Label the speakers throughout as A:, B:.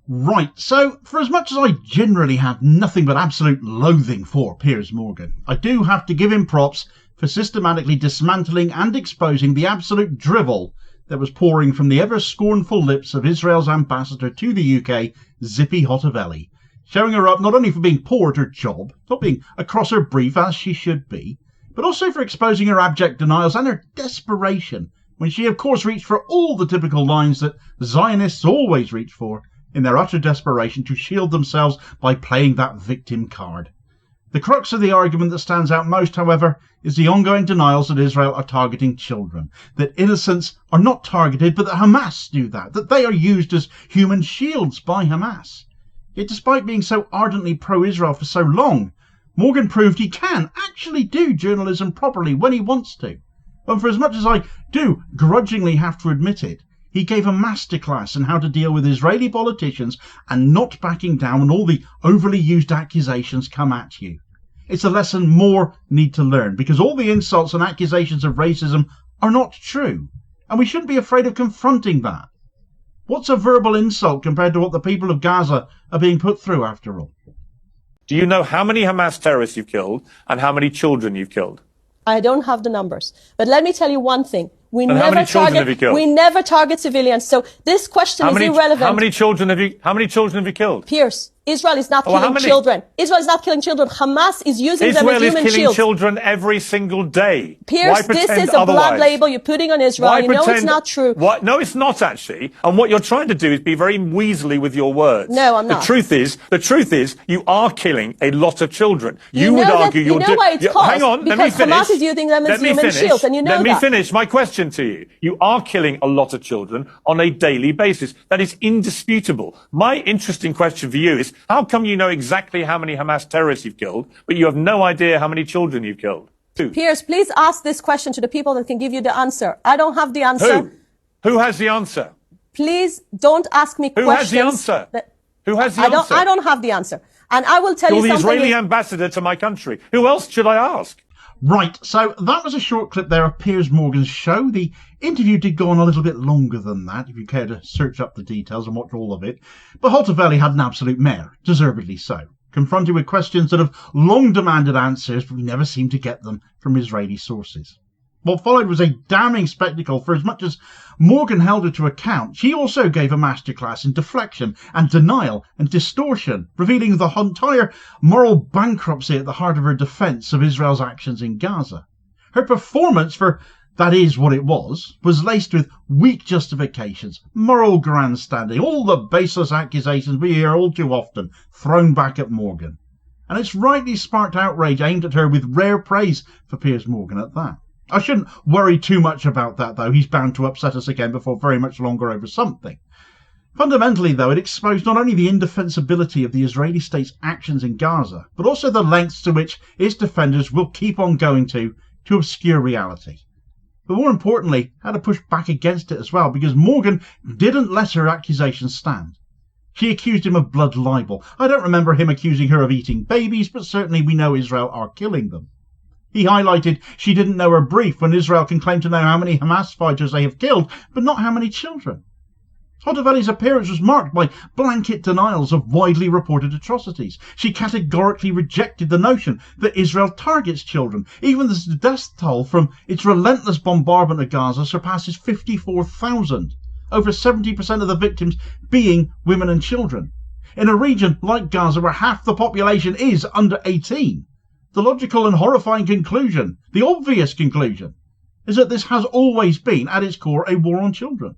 A: Right, so for as much as I generally have nothing but absolute loathing for Piers Morgan, I do have to give him props for systematically dismantling and exposing the absolute drivel that was pouring from the ever scornful lips of Israel's ambassador to the UK, Tzipi Hotovely, showing her up not only for being poor at her job, not being across her brief as she should be, but also for exposing her abject denials and her desperation, when she of course reached for all the typical lines that Zionists always reach for, in their utter desperation to shield themselves by playing that victim card. The crux of the argument that stands out most, however, is the ongoing denials that Israel are targeting children, that innocents are not targeted, but that Hamas do that they are used as human shields by Hamas. Yet despite being so ardently pro-Israel for so long, Morgan proved he can actually do journalism properly when he wants to. And for as much as I do grudgingly have to admit it, he gave a masterclass in how to deal with Israeli politicians and not backing down when all the overly used accusations come at you. It's a lesson more need to learn, because all the insults and accusations of racism are not true, and we shouldn't be afraid of confronting that. What's a verbal insult compared to what the people of Gaza are being put through after all?
B: Do you know how many Hamas terrorists you've killed and how many children you've killed?
C: I don't have the numbers, but let me tell you one thing. We
B: and
C: never target civilians. So this question is irrelevant.
B: How many children have you killed?
C: Piers, Israel is not killing children. Israel is not killing children. Hamas is using them as human shields.
B: Israel is killing children every single day.
C: Piers, this is a blood label you're putting on Israel. You know it's not true.
B: No, it's not actually. And what you're trying to do is be very weaselly with your words.
C: No, I'm not.
B: The truth is, you are killing a lot of children. You would argue you're doing.
C: Why it's caused?
B: Hang on, let me finish.
C: Hamas is using them as human shields, and you know that.
B: Let me finish my question to you. You are killing a lot of children on a daily basis. That is indisputable. My interesting question for you is, how come you know exactly how many Hamas terrorists you've killed, but you have no idea how many children you've killed?
C: Piers, please ask this question to the people that can give you the answer. I don't have the answer.
B: Who has the answer?
C: Please don't ask me questions.
B: Who has the answer? Who has the answer?
C: I don't have the answer. And I will tell you something.
B: You're the Israeli ambassador to my country. Who else should I ask?
A: Right, so that was a short clip there of Piers Morgan's show. The interview did go on a little bit longer than that, if you care to search up the details and watch all of it. But Hotovely had an absolute mare, deservedly so, confronted with questions that have long demanded answers, but we never seem to get them from Israeli sources. What followed was a damning spectacle, for as much as Morgan held her to account, she also gave a masterclass in deflection and denial and distortion, revealing the entire moral bankruptcy at the heart of her defence of Israel's actions in Gaza. Her performance, for that is what it was laced with weak justifications, moral grandstanding, all the baseless accusations we hear all too often thrown back at Morgan. And it's rightly sparked outrage aimed at her, with rare praise for Piers Morgan at that. I shouldn't worry too much about that, though. He's bound to upset us again before very much longer over something. Fundamentally, though, it exposed not only the indefensibility of the Israeli state's actions in Gaza, but also the lengths to which its defenders will keep on going to obscure reality. But more importantly, how to push back against it as well, because Morgan didn't let her accusations stand. She accused him of blood libel. I don't remember him accusing her of eating babies, but certainly we know Israel are killing them. He highlighted she didn't know her brief, when Israel can claim to know how many Hamas fighters they have killed, but not how many children. Hotovely's appearance was marked by blanket denials of widely reported atrocities. She categorically rejected the notion that Israel targets children. Even the death toll from its relentless bombardment of Gaza surpasses 54,000, over 70% of the victims being women and children. In a region like Gaza where half the population is under 18, the logical and horrifying conclusion, the obvious conclusion, is that this has always been, at its core, a war on children.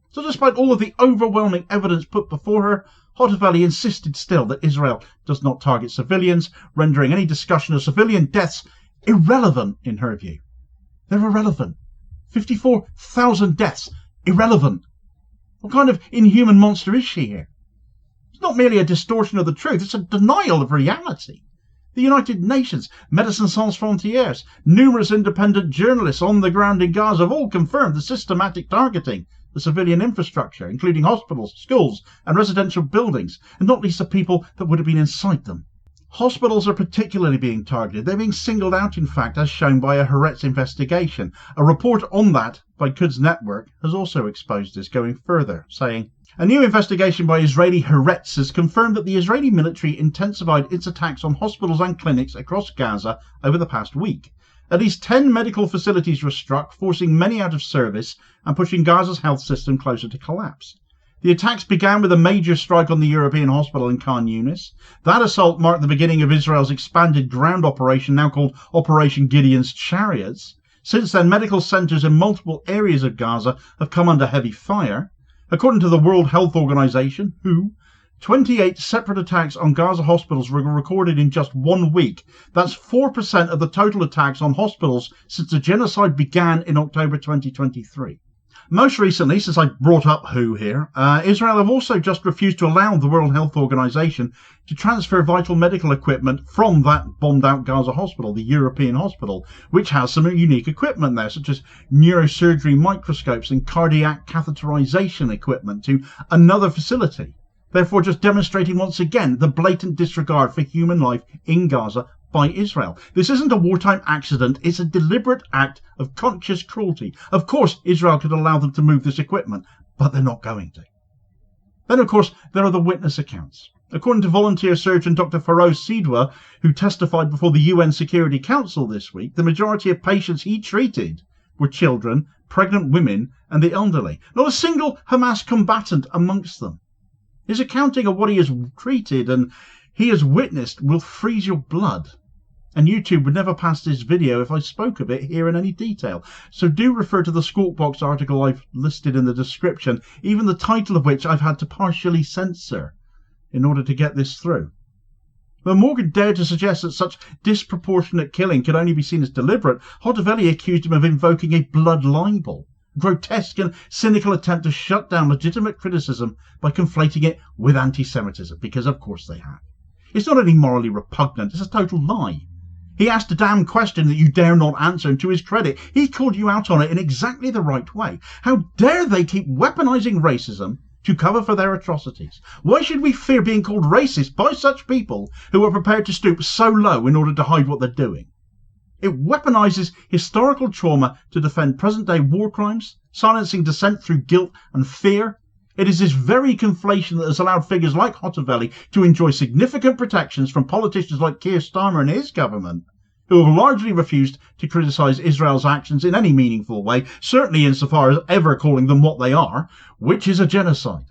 A: So despite all of the overwhelming evidence put before her, Hotovely insisted still that Israel does not target civilians, rendering any discussion of civilian deaths irrelevant in her view. They're irrelevant. 54,000 deaths, irrelevant. What kind of inhuman monster is she here? It's not merely a distortion of the truth, it's a denial of reality. The United Nations, Médecins Sans Frontières, numerous independent journalists on the ground in Gaza have all confirmed the systematic targeting of civilian infrastructure, including hospitals, schools and residential buildings, and not least the people that would have been inside them. Hospitals are particularly being targeted. They're being singled out, in fact, as shown by a Haaretz investigation. A report on that by Quds Network has also exposed this, going further, saying, A new investigation by Israeli Haaretz has confirmed that the Israeli military intensified its attacks on hospitals and clinics across Gaza over the past week. At least 10 medical facilities were struck, forcing many out of service and pushing Gaza's health system closer to collapse. The attacks began with a major strike on the European hospital in Khan Yunis. That assault marked the beginning of Israel's expanded ground operation, now called Operation Gideon's Chariots. Since then, medical centres in multiple areas of Gaza have come under heavy fire. According to the World Health Organization, WHO, 28 separate attacks on Gaza hospitals were recorded in just 1 week. That's 4% of the total attacks on hospitals since the genocide began in October 2023. Most recently, since I brought up WHO here, Israel have also just refused to allow the World Health Organization to transfer vital medical equipment from that bombed-out Gaza hospital, the European hospital, which has some unique equipment there, such as neurosurgery microscopes and cardiac catheterization equipment, to another facility. Therefore, just demonstrating once again the blatant disregard for human life in Gaza by Israel. This isn't a wartime accident, it's a deliberate act of conscious cruelty. Of course, Israel could allow them to move this equipment, but they're not going to. Then, of course, there are the witness accounts. According to volunteer surgeon Dr. Feroz Sidwa, who testified before the UN Security Council this week, the majority of patients he treated were children, pregnant women, and the elderly. Not a single Hamas combatant amongst them. His accounting of what he has treated and he has witnessed will freeze your blood. And YouTube would never pass this video if I spoke of it here in any detail. So do refer to the Squawk Box article I've listed in the description, even the title of which I've had to partially censor in order to get this through. When Morgan dared to suggest that such disproportionate killing could only be seen as deliberate, Hotovely accused him of invoking a blood libel. Grotesque and cynical attempt to shut down legitimate criticism by conflating it with anti-Semitism, because of course they have. It's not only morally repugnant, it's a total lie. He asked a damn question that you dare not answer, and to his credit, he called you out on it in exactly the right way. How dare they keep weaponizing racism to cover for their atrocities? Why should we fear being called racist by such people who are prepared to stoop so low in order to hide what they're doing? It weaponizes historical trauma to defend present-day war crimes, silencing dissent through guilt and fear. It is this very conflation that has allowed figures like Hotovely to enjoy significant protections from politicians like Keir Starmer and his government, who have largely refused to criticise Israel's actions in any meaningful way, certainly insofar as ever calling them what they are, which is a genocide.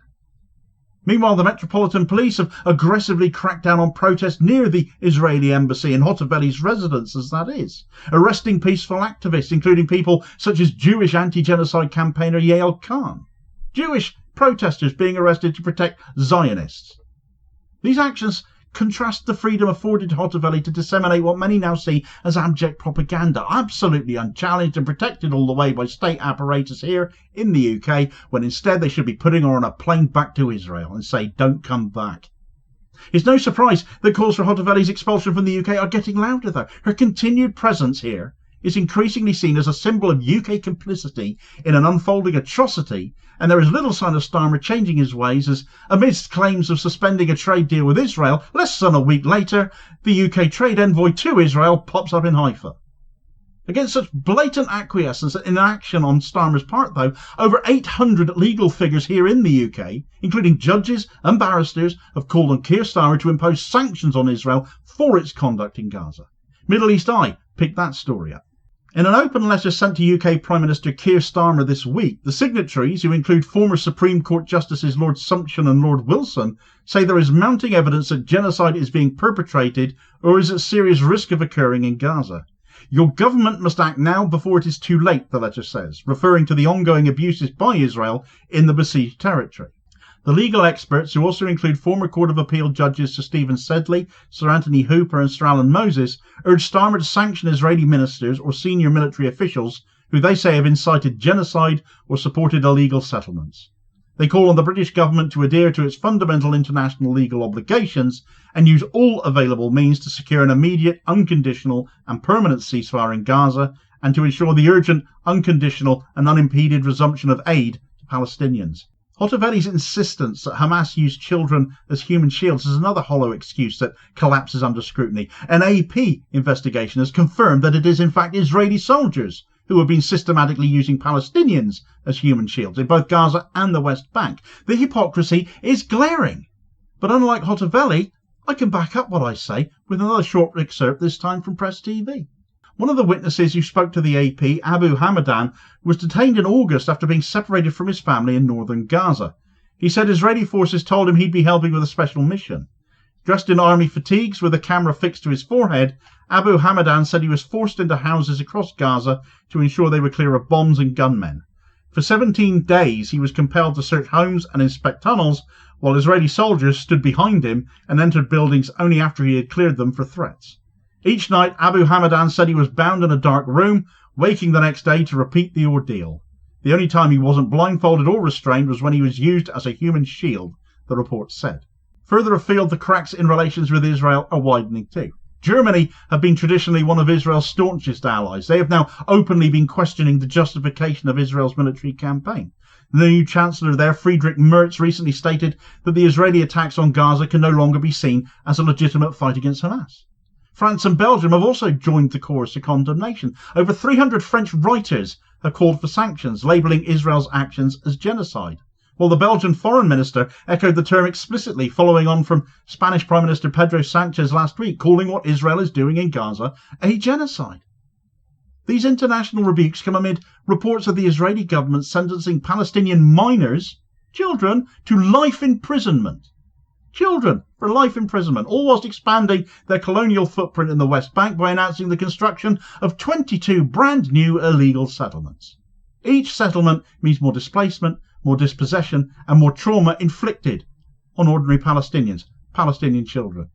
A: Meanwhile, the Metropolitan Police have aggressively cracked down on protests near the Israeli embassy and Hotovely's residence, as that is, arresting peaceful activists, including people such as Jewish anti-genocide campaigner Yael Khan. Jewish protesters being arrested to protect Zionists. These actions contrast the freedom afforded to Hotovely to disseminate what many now see as abject propaganda, absolutely unchallenged and protected all the way by state apparatus here in the UK, when instead they should be putting her on a plane back to Israel and say, don't come back. It's no surprise that calls for Hotovely's expulsion from the UK are getting louder, though. Her continued presence here is increasingly seen as a symbol of UK complicity in an unfolding atrocity, and there is little sign of Starmer changing his ways as, amidst claims of suspending a trade deal with Israel, less than a week later, the UK trade envoy to Israel pops up in Haifa. Against such blatant acquiescence and inaction on Starmer's part, though, over 800 legal figures here in the UK, including judges and barristers, have called on Keir Starmer to impose sanctions on Israel for its conduct in Gaza. Middle East Eye picked that story up. In an open letter sent to UK Prime Minister Keir Starmer this week, the signatories, who include former Supreme Court Justices Lord Sumption and Lord Wilson, say there is mounting evidence that genocide is being perpetrated or is at serious risk of occurring in Gaza. Your government must act now before it is too late, the letter says, referring to the ongoing abuses by Israel in the besieged territory. The legal experts, who also include former Court of Appeal judges Sir Stephen Sedley, Sir Anthony Hooper and Sir Alan Moses, urge Starmer to sanction Israeli ministers or senior military officials who they say have incited genocide or supported illegal settlements. They call on the British government to adhere to its fundamental international legal obligations and use all available means to secure an immediate, unconditional and permanent ceasefire in Gaza, and to ensure the urgent, unconditional and unimpeded resumption of aid to Palestinians. Hotovely's insistence that Hamas used children as human shields is another hollow excuse that collapses under scrutiny. An AP investigation has confirmed that it is in fact Israeli soldiers who have been systematically using Palestinians as human shields in both Gaza and the West Bank. The hypocrisy is glaring. But unlike Hotovely, I can back up what I say with another short excerpt, this time from Press TV. One of the witnesses who spoke to the AP, Abu Hamadan, was detained in August after being separated from his family in northern Gaza. He said Israeli forces told him he'd be helping with a special mission. Dressed in army fatigues with a camera fixed to his forehead, Abu Hamadan said he was forced into houses across Gaza to ensure they were clear of bombs and gunmen. For 17 days he was compelled to search homes and inspect tunnels, while Israeli soldiers stood behind him and entered buildings only after he had cleared them for threats. Each night, Abu Hamadan said he was bound in a dark room, waking the next day to repeat the ordeal. The only time he wasn't blindfolded or restrained was when he was used as a human shield, the report said. Further afield, the cracks in relations with Israel are widening too. Germany have been traditionally one of Israel's staunchest allies. They have now openly been questioning the justification of Israel's military campaign. The new Chancellor there, Friedrich Merz, recently stated that the Israeli attacks on Gaza can no longer be seen as a legitimate fight against Hamas. France and Belgium have also joined the chorus of condemnation. Over 300 French writers have called for sanctions, labelling Israel's actions as genocide, while the Belgian foreign minister echoed the term explicitly, following on from Spanish Prime Minister Pedro Sanchez last week, calling what Israel is doing in Gaza a genocide. These international rebukes come amid reports of the Israeli government sentencing Palestinian minors, children, to life imprisonment. Children for life imprisonment, all whilst expanding their colonial footprint in the West Bank by announcing the construction of 22 brand new illegal settlements. Each settlement means more displacement, more dispossession and more trauma inflicted on ordinary Palestinians, Palestinian children.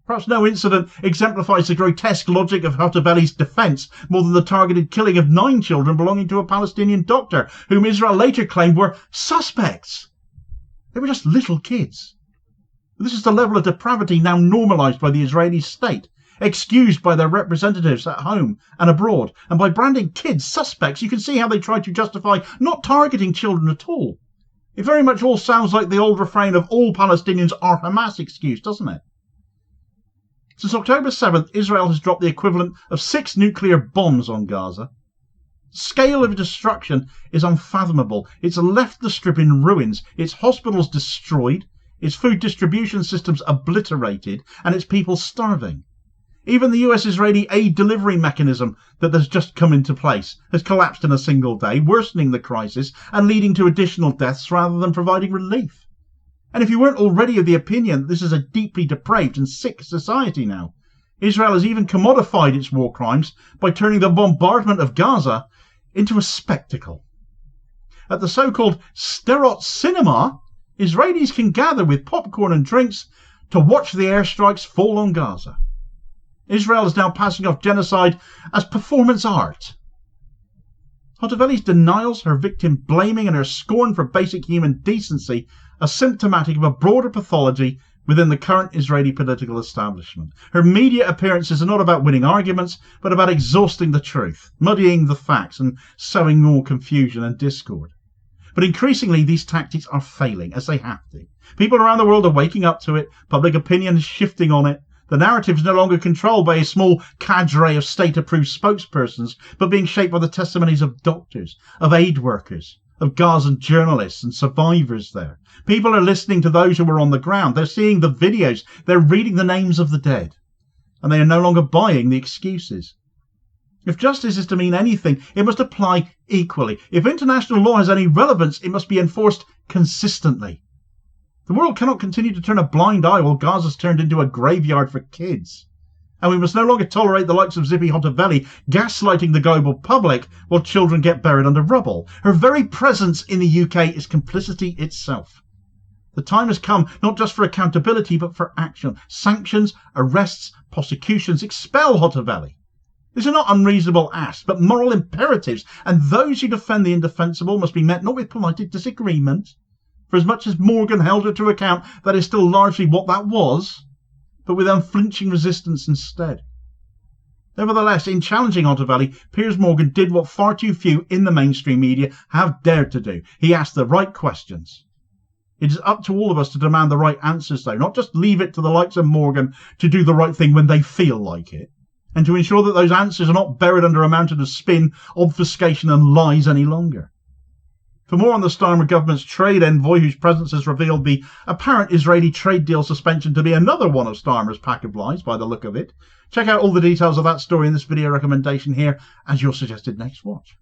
A: Perhaps no incident exemplifies the grotesque logic of Hotovely's defence more than the targeted killing of 9 children belonging to a Palestinian doctor, whom Israel later claimed were suspects. They were just little kids. This is the level of depravity now normalised by the Israeli state, excused by their representatives at home and abroad, and by branding kids suspects. You can see how they try to justify not targeting children at all. It very much all sounds like the old refrain of all Palestinians are Hamas excuse, doesn't it? Since October 7th, Israel has dropped the equivalent of 6 nuclear bombs on Gaza. The scale of destruction is unfathomable. It's left the Strip in ruins, its hospitals destroyed, its food distribution systems obliterated, and its people starving. Even the US-Israeli aid delivery mechanism that has just come into place has collapsed in a single day, worsening the crisis and leading to additional deaths rather than providing relief. And if you weren't already of the opinion that this is a deeply depraved and sick society now, Israel has even commodified its war crimes by turning the bombardment of Gaza into a spectacle. At the so-called Sderot Cinema, Israelis can gather with popcorn and drinks to watch the airstrikes fall on Gaza. Israel is now passing off genocide as performance art. Hotovely's denials, her victim blaming and her scorn for basic human decency are symptomatic of a broader pathology within the current Israeli political establishment. Her media appearances are not about winning arguments, but about exhausting the truth, muddying the facts and sowing more confusion and discord. But increasingly these tactics are failing, as they have to. People around the world are waking up to it, public opinion is shifting on it. The narrative is no longer controlled by a small cadre of state-approved spokespersons, but being shaped by the testimonies of doctors, of aid workers, of Gazan journalists and survivors there. People are listening to those who were on the ground. They're seeing the videos. They're reading the names of the dead. And they are no longer buying the excuses. If justice is to mean anything, it must apply equally. If international law has any relevance, it must be enforced consistently. The world cannot continue to turn a blind eye while Gaza's turned into a graveyard for kids. And we must no longer tolerate the likes of Tzipi Hotovely gaslighting the global public while children get buried under rubble. Her very presence in the UK is complicity itself. The time has come not just for accountability, but for action. Sanctions, arrests, prosecutions, expel Hotovely. These are not unreasonable asks, but moral imperatives, and those who defend the indefensible must be met not with polite disagreement, for as much as Morgan held her to account, that is still largely what that was, but with unflinching resistance instead. Nevertheless, in challenging Hotovely, Piers Morgan did what far too few in the mainstream media have dared to do. He asked the right questions. It is up to all of us to demand the right answers, though, not just leave it to the likes of Morgan to do the right thing when they feel like it. and to ensure that those answers are not buried under a mountain of spin, obfuscation and lies any longer. For more on the Starmer government's trade envoy, whose presence has revealed the apparent Israeli trade deal suspension to be another one of Starmer's pack of lies by the look of it, check out all the details of that story in this video recommendation here as your suggested next watch.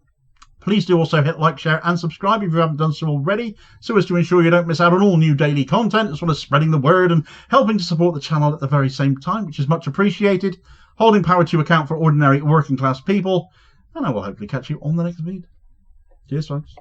A: Please do also hit like, share and subscribe if you haven't done so already, so as to ensure you don't miss out on all new daily content, as well as spreading the word and helping to support the channel at the very same time, which is much appreciated, holding power to account for ordinary working class people, and I will hopefully catch you on the next video. Cheers folks.